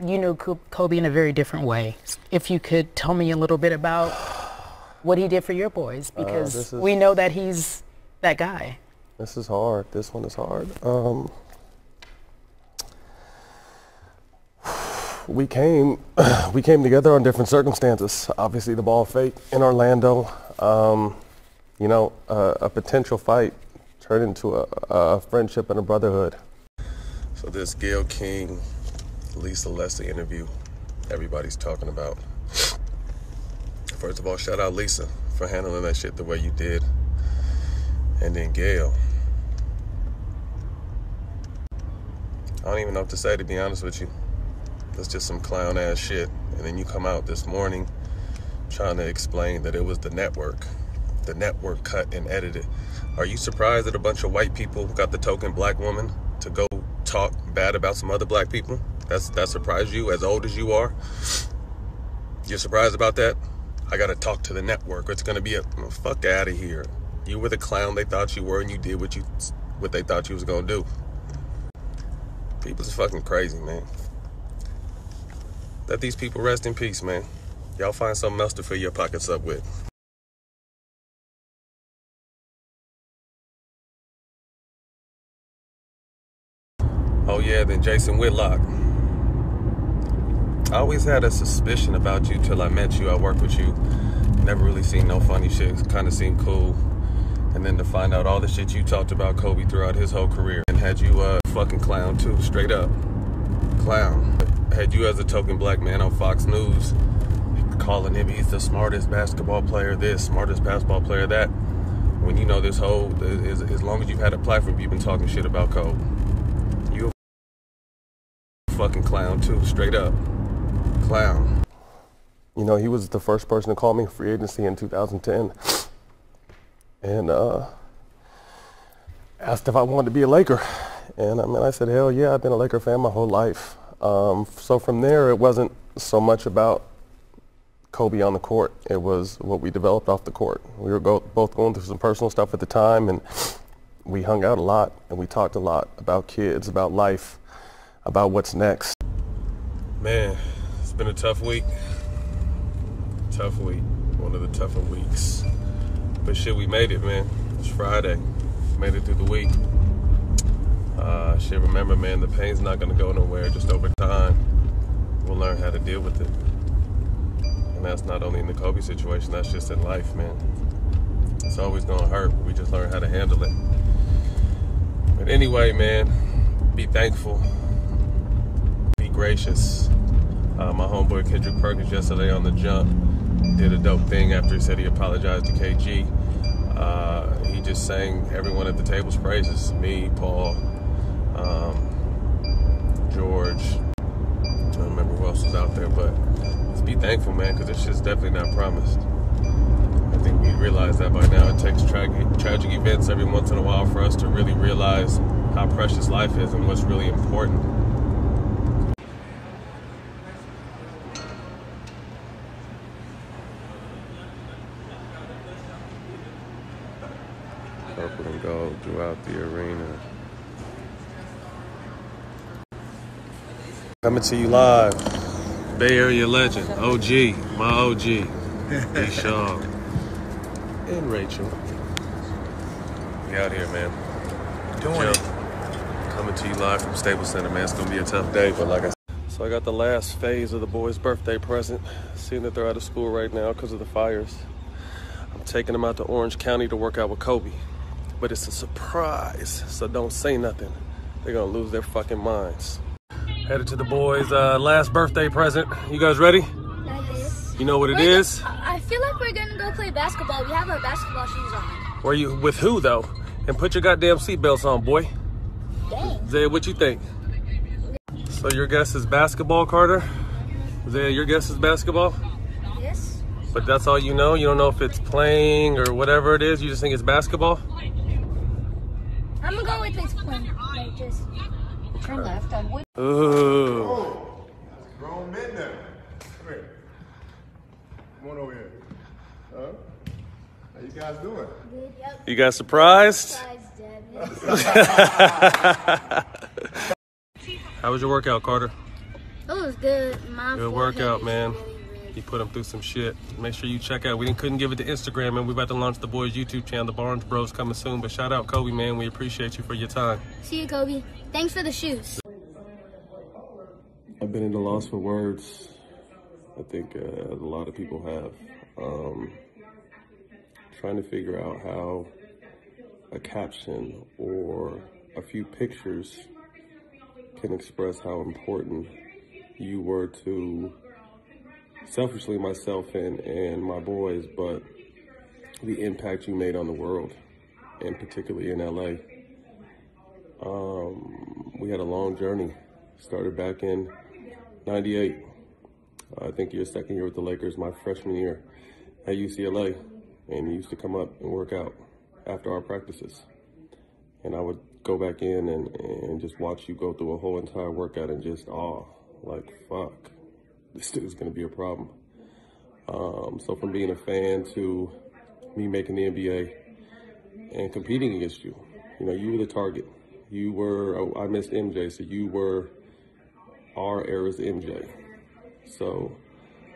you knew Kobe in a very different way. If you could tell me a little bit about what he did for your boys, because we know that he's that guy. This is hard. This one is hard. We came together on different circumstances. Obviously, the ball fake in Orlando. You know, a potential fight turned into a friendship and a brotherhood. So this Gayle King, Lisa Leslie interview, everybody's talking about. First of all, shout out Lisa for handling that shit the way you did. And then Gayle. I don't even know what to say, to be honest with you. That's just some clown ass shit. And then you come out this morning trying to explain that it was the network. The network cut and edited. Are you surprised that a bunch of white people got the token black woman to go talk bad about some other black people? That surprised you, as old as you are? You're surprised about that? I gotta talk to the network. It's gonna be fuck out of here. You were the clown they thought you were, and you did what they thought you was gonna do. People's fucking crazy, man. Let these people rest in peace, man. Y'all find something else to fill your pockets up with. Oh yeah, then Jason Whitlock. I always had a suspicion about you till I met you. I worked with you. Never really seen no funny shit. Kind of seemed cool. And then to find out all the shit you talked about Kobe throughout his whole career. And had you a fucking clown too, straight up. Clown. Had you as a token black man on Fox News calling him he's the smartest basketball player this, smartest basketball player that. When you know this whole, as long as you've had a platform, you've been talking shit about Kobe. You a fucking clown too, straight up. Clown. You know, he was the first person to call me free agency in 2010. And asked if I wanted to be a Laker. And I said, hell yeah, I've been a Laker fan my whole life. So from there, it wasn't so much about Kobe on the court. It was what we developed off the court. We were both going through some personal stuff at the time, and we hung out a lot, and we talked a lot about kids, about life, about what's next. Man, it's been a tough week. Tough week. One of the tougher weeks. But shit, we made it, man. It's Friday. Made it through the week. Shit, remember, man, the pain's not gonna go nowhere. Just over time, we'll learn how to deal with it. And that's not only in the Kobe situation, that's just in life, man. It's always gonna hurt, but we just learn how to handle it. But anyway, man, be thankful. Be gracious. My homeboy Kendrick Perkins yesterday on The Jump did a dope thing after he said he apologized to KG. He just sang everyone at the table's praises. Me, Paul, George. I don't remember who else was out there, but just be thankful, man, because this shit's definitely not promised. I think we realize that by now. It takes tragic events every once in a while for us to really realize how precious life is and what's really important. Purple and gold throughout the arena. Coming to you live, Bay Area legend, OG, my OG, B. Shaw, and Rachel. We out here, man. Doing it. Coming to you live from Staples Center, man. It's gonna be a tough day, but like I said. So I got the last phase of the boys' birthday present, seeing that they're out of school right now because of the fires. I'm taking them out to Orange County to work out with Kobe. But it's a surprise, so don't say nothing. They're gonna lose their fucking minds. Headed to the boys' last birthday present. You guys ready? Yes. You know what it is? I feel like we're gonna go play basketball. We have our basketball shoes on. Where you with who though? And put your goddamn seatbelts on, boy. Dang. Zaya, what you think? So your guess is basketball, Carter? Zaya, your guess is basketball? Yes. But that's all you know? You don't know if it's playing or whatever it is? You just think it's basketball? I'm gonna go with it's playing. Like just turn left on wood. Ooh. Oh, that's grown men now. Come here. Come on over here. Huh? How you guys doing? Good. Yep. You guys surprised? Surprise, Dad. How was your workout, Carter? It It was good. Good workout, man. He put him through some shit. Make sure you check out. We couldn't give it to Instagram, and we're about to launch the boys' YouTube channel, the Barnes Bros, coming soon. But shout out Kobe, man. We appreciate you for your time. See you, Kobe. Thanks for the shoes. I've been at a loss for words. I think a lot of people have. Trying to figure out how a caption or a few pictures can express how important you were to selfishly myself and my boys, but the impact you made on the world, and particularly in LA. We had a long journey. Started back in '98. I think your second year with the Lakers, my freshman year at UCLA, and you used to come up and work out after our practices. And I would go back in and just watch you go through a whole entire workout and just like, fuck, this dude's gonna be a problem. So from being a fan to me making the NBA and competing against you, you know, you were the target. You were, I missed MJ, so you were our era's MJ. So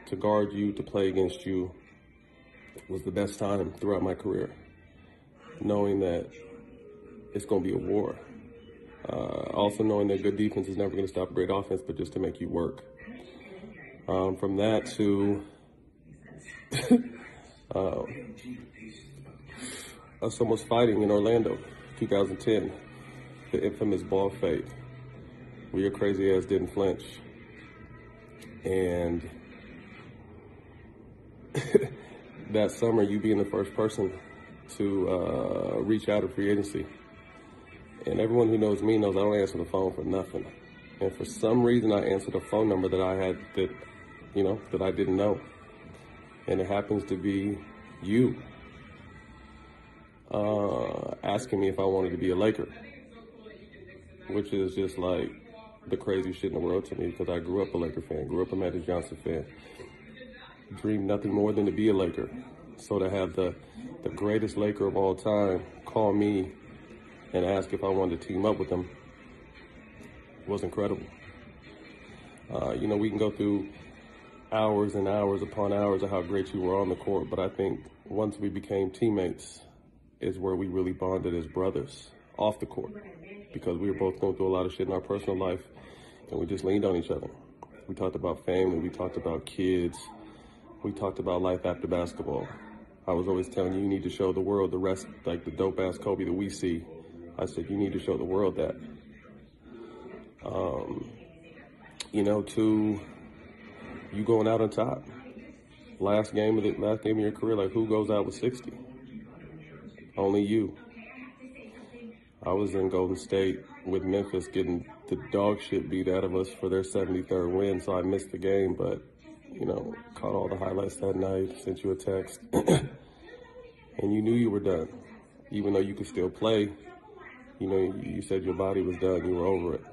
to guard you, to play against you was the best time throughout my career, knowing that it's going to be a war. Also knowing that good defense is never going to stop great offense, but just to make you work. From that to us almost fighting in Orlando, 2010, the infamous ball fade, where your crazy ass didn't flinch. And that summer, you being the first person to reach out to free agency. And everyone who knows me knows I don't answer the phone for nothing. And for some reason, I answered a phone number that I had that I didn't know. And it happens to be you asking me if I wanted to be a Laker, which is just like the craziest shit in the world to me, because I grew up a Laker fan, grew up a Magic Johnson fan, dreamed nothing more than to be a Laker. So to have the greatest Laker of all time call me and ask if I wanted to team up with him was incredible. We can go through hours and hours upon hours of how great you were on the court, but I think once we became teammates is where we really bonded as brothers off the court, because we were both going through a lot of shit in our personal life, and we just leaned on each other. We talked about family, we talked about kids, we talked about life after basketball. I was always telling you, you need to show the world the rest, like the dope-ass Kobe that we see. I said, you need to show the world that. To you going out on top. Last game of your career, like, who goes out with 60? Only you. I was in Golden State with Memphis getting the dog shit beat out of us for their 73rd win, so I missed the game, but, caught all the highlights that night, sent you a text, and you knew you were done. Even though you could still play, you said your body was done, you were over it.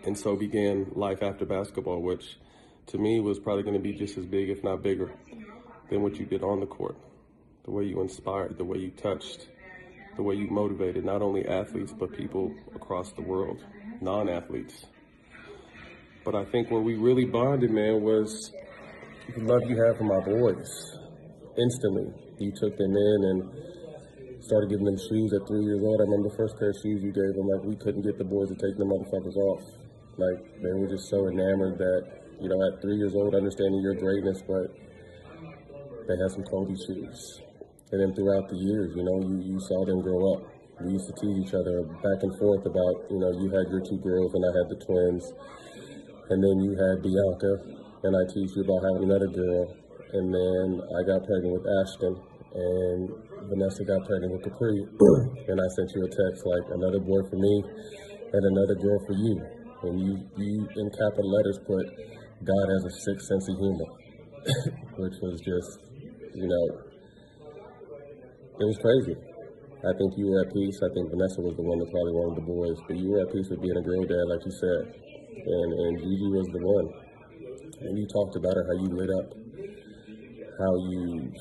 And so began life after basketball, which to me was probably going to be just as big, if not bigger, than what you did on the court. The way you inspired, the way you touched, the way you motivated not only athletes, but people across the world, non-athletes. But I think where we really bonded, man, was the love you had for my boys. Instantly, you took them in and started giving them shoes at 3 years old. I remember the first pair of shoes you gave them, like, we couldn't get the boys to take the motherfuckers off. Like, they were just so enamored that, at 3 years old, understanding your greatness, but they had some Kobe shoes. And then throughout the years, you saw them grow up. We used to tease each other back and forth about, you had your two girls and I had the twins. And then you had Bianca, and I teased you about having another girl. And then I got pregnant with Ashton, and Vanessa got pregnant with Capri. And I sent you a text like, another boy for me and another girl for you. And you in capital letters put, God has a sick sense of humor, which was just, it was crazy. I think you were at peace. I think Vanessa was the one that probably wanted the boys, but you were at peace with being a girl dad, like you said. And Gigi was the one. And you talked about it, how you lit up, how you,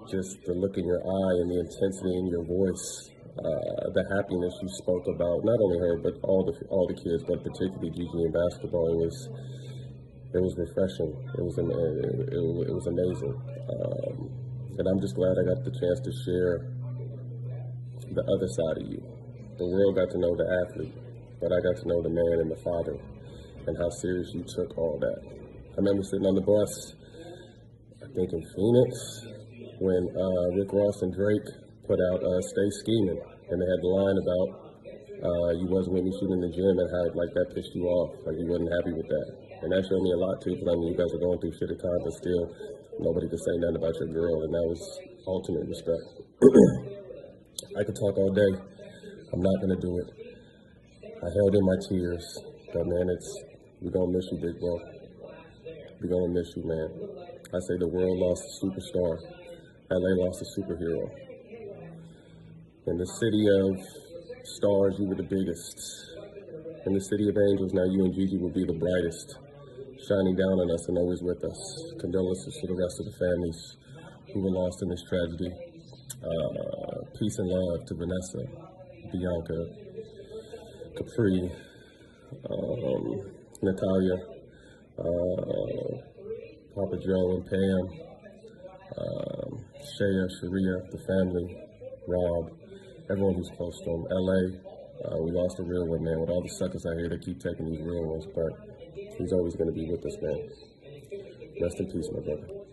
just the look in your eye and the intensity in your voice the happiness she spoke about, not only her, but all the kids, but particularly Gigi in basketball, it was refreshing. It was amazing. And I'm just glad I got the chance to share the other side of you. The world got to know the athlete, but I got to know the man and the father and how serious you took all that. I remember sitting on the bus, I think in Phoenix, when Rick Ross and Drake put out Stay Scheming, and they had the line about you wasn't with me shooting in the gym and how like that pissed you off, like you wasn't happy with that. And that showed me a lot too, because I mean you guys were going through shit at times, but still nobody could say nothing about your girl, and that was ultimate respect. I could talk all day. I'm not gonna do it. I held in my tears, but man, we're gonna miss you, big bro. We're gonna miss you, man. I say the world lost a superstar. LA lost a superhero. In the city of stars, you were the biggest. In the city of angels, now you and Gigi will be the brightest, shining down on us and always with us. Condolences to the rest of the families who were lost in this tragedy. Peace and love to Vanessa, Bianca, Capri, Natalia, Papa Joe and Pam, Shea, Sharia, the family, Rob, everyone who's close to him. LA, we lost a real one, man. With all the suckers out here that keep taking these real ones, but he's always going to be with us, man. Rest in peace, my brother.